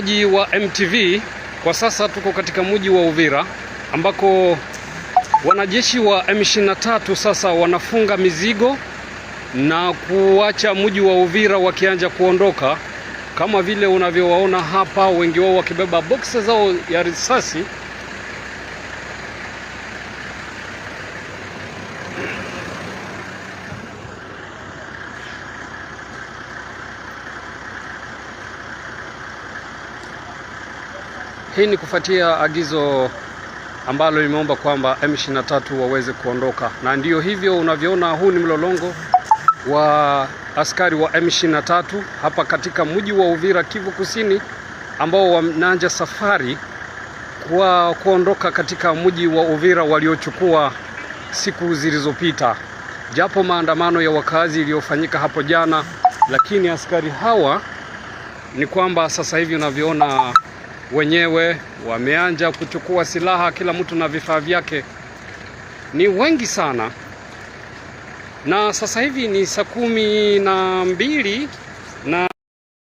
Mtazamaji wa MTV, kwa sasa tuko katika mji wa Uvira ambako wanajeshi wa M23 sasa wanafunga mizigo na kuacha mji wa Uvira wakianza kuondoka, kama vile unavyowaona hapa, wengi wao wakibeba boksi zao ya risasi. Hii ni kufuatia agizo ambalo limeomba kwamba M23 waweze kuondoka, na ndiyo hivyo unavyoona, huu ni mlolongo wa askari wa M23 hapa katika mji wa Uvira, Kivu Kusini, ambao wanaanza safari kwa kuondoka katika mji wa Uvira waliochukua siku zilizopita, japo maandamano ya wakazi iliyofanyika hapo jana. Lakini askari hawa ni kwamba sasa hivi unavyoona wenyewe wameanza kuchukua silaha, kila mtu na vifaa vyake, ni wengi sana. Na sasa hivi ni saa 12